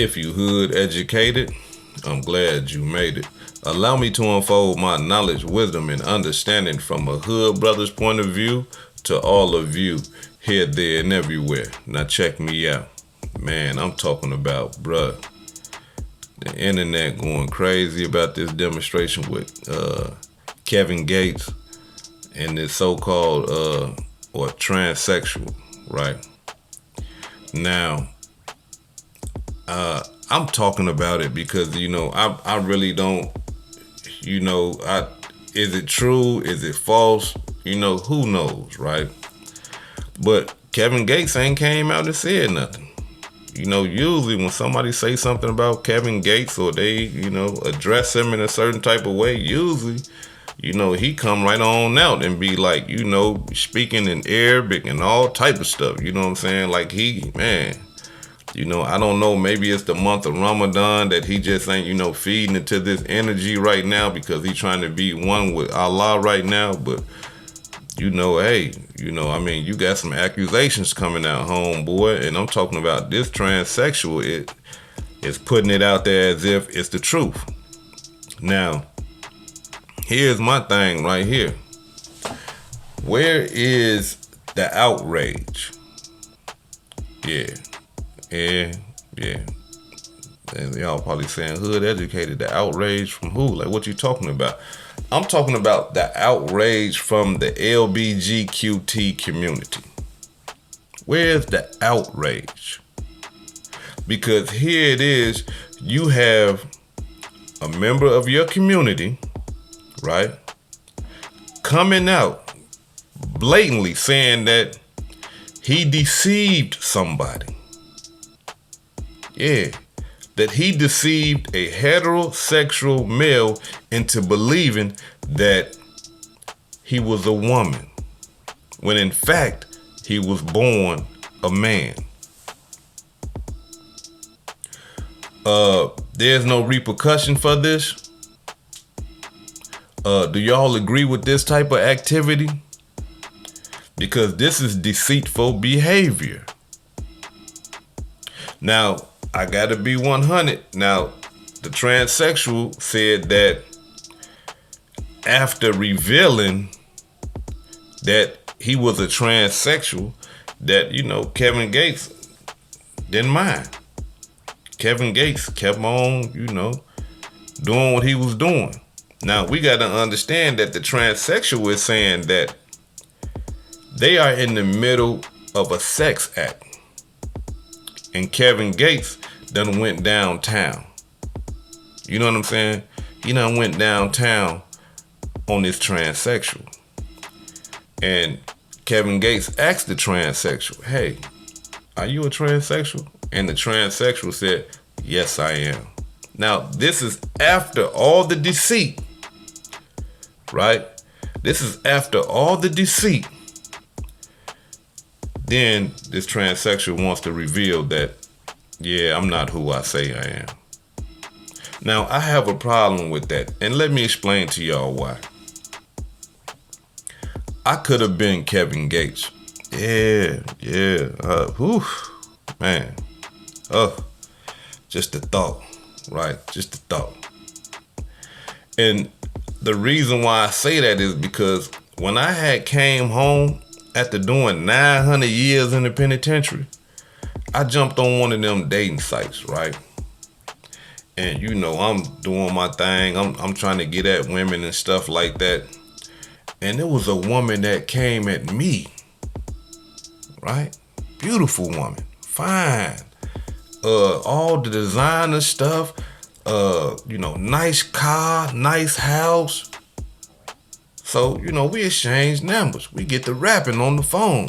If you hood educated, I'm glad you made it. Allow me to unfold my knowledge, wisdom, and understanding from a hood brother's point of view to all of you here, there, and everywhere. Now check me out. Man, I'm talking about, bruh, the internet going crazy about this demonstration with Kevin Gates and this so-called or transsexual, right? Now, I'm talking about it because, I really don't, is it true? Is it false? Who knows, right? But Kevin Gates ain't came out and said nothing. Usually when somebody say something about Kevin Gates or they, address him in a certain type of way, usually, he come right on out and be like, speaking in Arabic and all type of stuff. You know what I'm saying? Like I don't know, maybe it's the month of Ramadan that he just ain't, feeding into this energy right now because he trying to be one with Allah right now. But, hey, you got some accusations coming out, homeboy. And I'm talking about this transsexual. It's putting it out there as if it's the truth. Now, here's my thing right here. Where is the outrage? Yeah. And y'all probably saying, hood educated, the outrage from who? Like, what you talking about? I'm talking about the outrage from the LBGQT community. Where's the outrage? Because here it is, you have a member of your community, right, coming out blatantly saying that he deceived somebody. Yeah, that he deceived a heterosexual male into believing that he was a woman, when in fact, he was born a man. There's no repercussion for this. Do y'all agree with this type of activity? Because this is deceitful behavior. Now, I gotta be 100. Now, the transsexual said that after revealing that he was a transsexual, that, Kevin Gates didn't mind. Kevin Gates kept on, doing what he was doing. Now, we gotta understand that the transsexual is saying that they are in the middle of a sex act. And Kevin Gates done went downtown. You know what I'm saying? He done went downtown on this transsexual. And Kevin Gates asked the transsexual, hey, are you a transsexual? And the transsexual said, yes, I am. Now, this is after all the deceit, right? This is after all the deceit. Then this transsexual wants to reveal that, yeah, I'm not who I say I am. Now, I have a problem with that. And let me explain to y'all why. I could have been Kevin Gates. Man. Just the thought, right? Just the thought. And the reason why I say that is because when I had came home after doing 900 years in the penitentiary, I jumped on one of them dating sites, right? And I'm doing my thing. I'm trying to get at women and stuff like that. And there was a woman that came at me, right? Beautiful woman, fine. All the designer stuff, nice car, nice house. So, we exchange numbers. We get to rapping on the phone.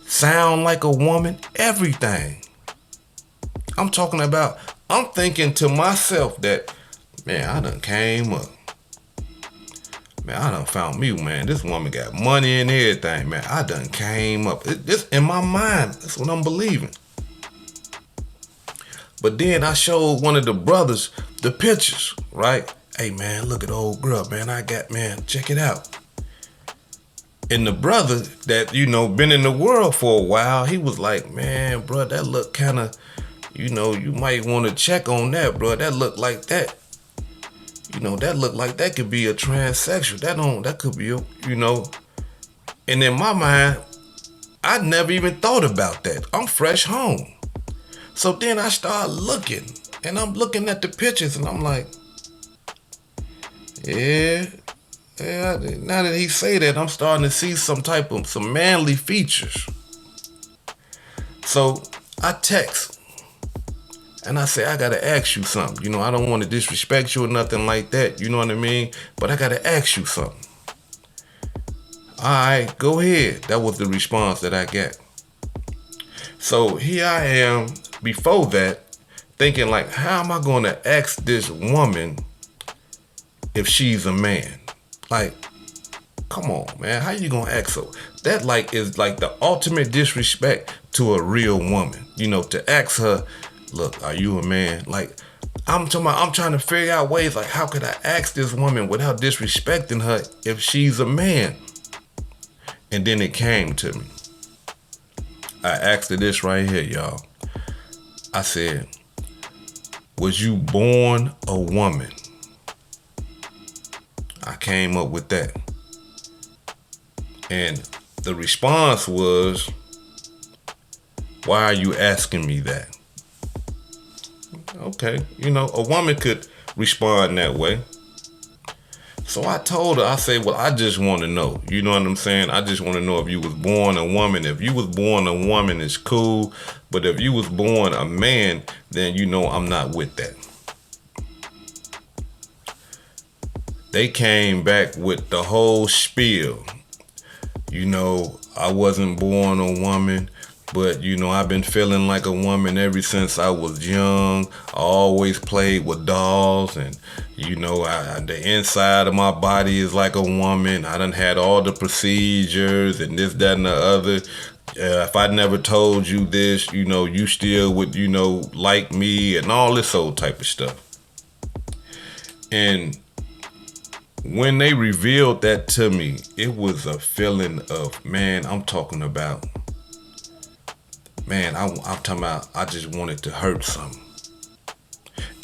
Sound like a woman, everything. I'm thinking to myself that, man, I done came up. Man, I done found me, man. This woman got money and everything, man. I done came up. This in my mind, that's what I'm believing. But then I showed one of the brothers the pictures, right? Hey, man, look at the old girl, man. Check it out. And the brother that, been in the world for a while, he was like, man, bro, that look kind of, you might want to check on that, bro. That look like that. That look like that could be a transsexual. That could be, And in my mind, I never even thought about that. I'm fresh home. So then I start looking, and I'm looking at the pictures, and I'm like, yeah. Now that he say that, I'm starting to see some manly features. So I text, and I say, I gotta ask you something. I don't want to disrespect you or nothing like that. You know what I mean? But I gotta ask you something. All right, go ahead. That was the response that I got. So here I am, before that, thinking like, how am I going to ask this woman if she's a man? Like, come on, man. How you going to ask so? That is like the ultimate disrespect to a real woman. To ask her, look, are you a man? Like, I'm trying to figure out ways like, how could I ask this woman without disrespecting her if she's a man? And then it came to me. I asked her this right here, y'all. I said, was you born a woman? I came up with that. And the response was, why are you asking me that? Okay, a woman could respond that way. So I told her, I said, well, I just want to know. You know what I'm saying? I just want to know if you was born a woman. If you was born a woman, it's cool. But if you was born a man, then I'm not with that. They came back with the whole spiel. I wasn't born a woman, but I've been feeling like a woman ever since I was young. I always played with dolls, and the inside of my body is like a woman. I done had all the procedures and this, that, and the other. If I never told you this, you still would, like me and all this old type of stuff. And when they revealed that to me, it was a feeling of, man, I'm talking about, I just wanted to hurt something.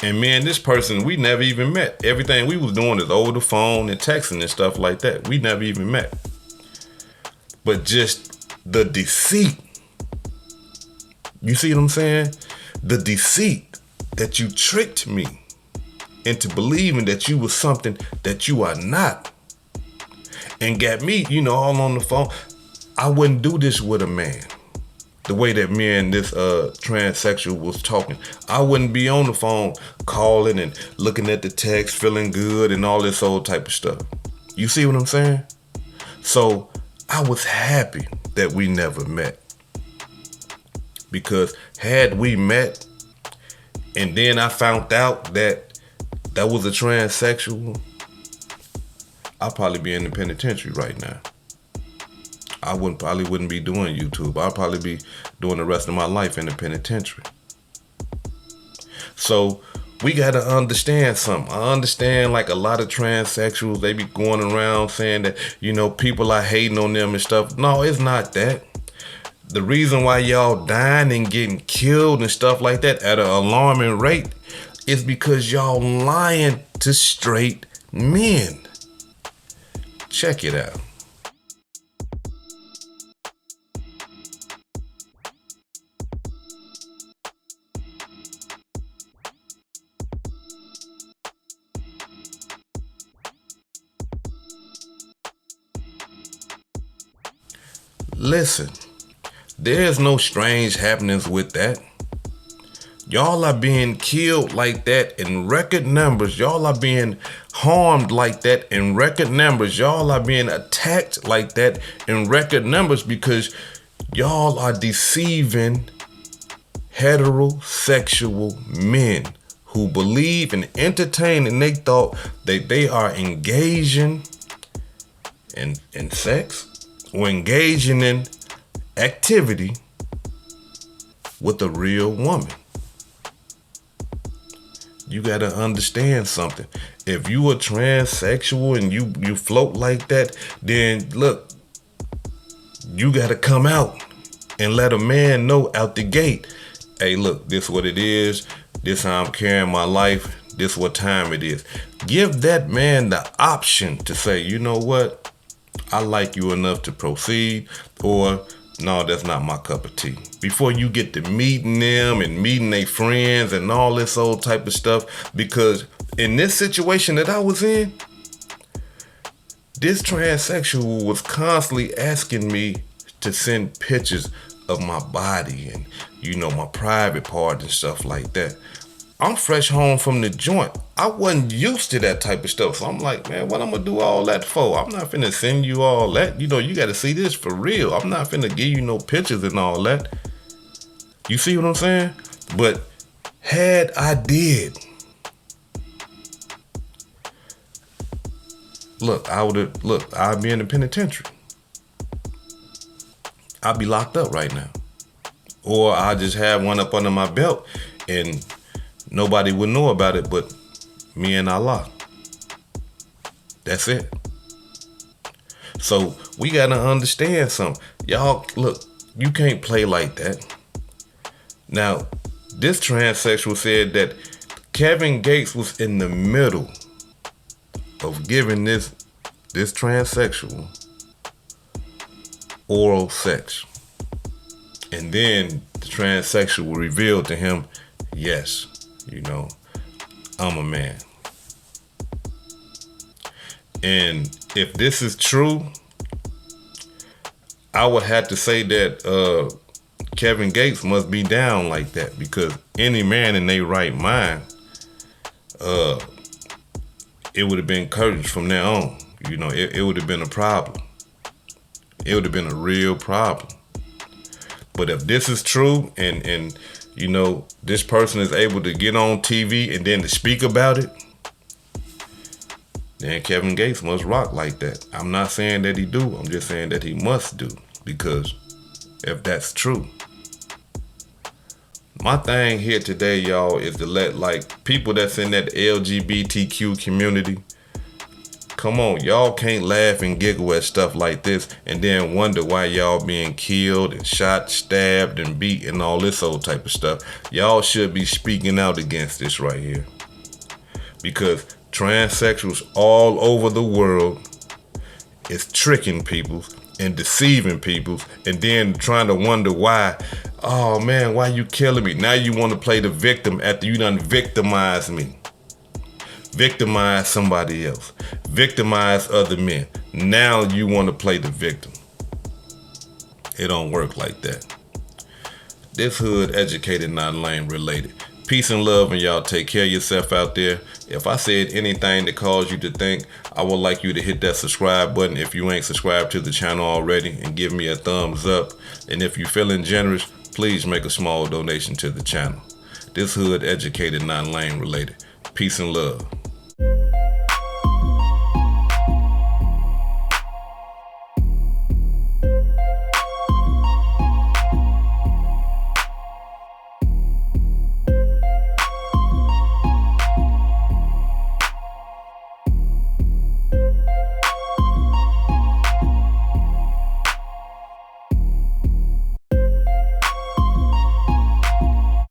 And man, this person, we never even met. Everything we was doing is over the phone and texting and stuff like that. We never even met. But just the deceit. You see what I'm saying? The deceit that you tricked me into believing that you was something that you are not. And got me, all on the phone. I wouldn't do this with a man. The way that me and this transsexual was talking. I wouldn't be on the phone calling and looking at the text, feeling good and all this old type of stuff. You see what I'm saying? So I was happy that we never met. Because had we met and then I found out that was a transsexual, I'd probably be in the penitentiary right now. I probably wouldn't be doing YouTube. I'd probably be doing the rest of my life in the penitentiary. So we got to understand something. I understand like a lot of transsexuals, they be going around saying that, people are hating on them and stuff. No, it's not that. The reason why y'all dying and getting killed and stuff like that at an alarming rate is because y'all lying to straight men. Check it out. Listen, there's no strange happenings with that. Y'all are being killed like that in record numbers. Y'all are being harmed like that in record numbers. Y'all are being attacked like that in record numbers because y'all are deceiving heterosexual men who believe and entertain and they thought that they are engaging in sex or engaging in activity with a real woman. You got to understand something. If you are transsexual and you float like that, then look, you got to come out and let a man know out the gate. hey, look, this what it is. This how I'm carrying my life. This what time it is. Give that man the option to say, you know what? I like you enough to proceed, or no, that's not my cup of tea. Before you get to meeting them and meeting their friends and all this old type of stuff, because in this situation that I was in, this transsexual was constantly asking me to send pictures of my body and, you know, my private part and stuff like that. I'm fresh home from the joint. I wasn't used to that type of stuff. So I'm like, man, what I'm going to do all that for? I'm not finna send you all that. You know, you got to see this for real. I'm not finna give you no pictures and all that. You see what I'm saying? But had I did, I'd be in the penitentiary. I'd be locked up right now. Or I just have one up under my belt and nobody would know about it but me and Allah. That's it. So we gotta understand something. Y'all, look, you can't play like that. Now, this transsexual said that Kevin Gates was in the middle of giving this transsexual oral sex. And then the transsexual revealed to him, yes, you know, I'm a man. And if this is true, I would have to say that Kevin Gates must be down like that, because any man in their right mind, it would have been encouraged from there on. You know, it would have been a problem. It would have been a real problem. But if this is true and you know, this person is able to get on TV and then to speak about it, then Kevin Gates must rock like that. I'm not saying that he do. I'm just saying that he must do. Because if that's true. My thing here today, y'all, is to let, like, people that's in that LGBTQ community, come on, y'all can't laugh and giggle at stuff like this and then wonder why y'all being killed and shot, stabbed, and beat and all this old type of stuff. Y'all should be speaking out against this right here. Because transsexuals all over the world is tricking people and deceiving people and then trying to wonder why, oh man, why you killing me? Now you want to play the victim after you done victimized me. Victimize somebody else. Victimize other men. Now you want to play the victim. It don't work like that. This hood educated, not lame related. Peace and love, and y'all take care of yourself out there. If I said anything that caused you to think, I would like you to hit that subscribe button if you ain't subscribed to the channel already, and give me a thumbs up. And if you're feeling generous, please make a small donation to the channel. This hood educated, not lame related. Peace and love.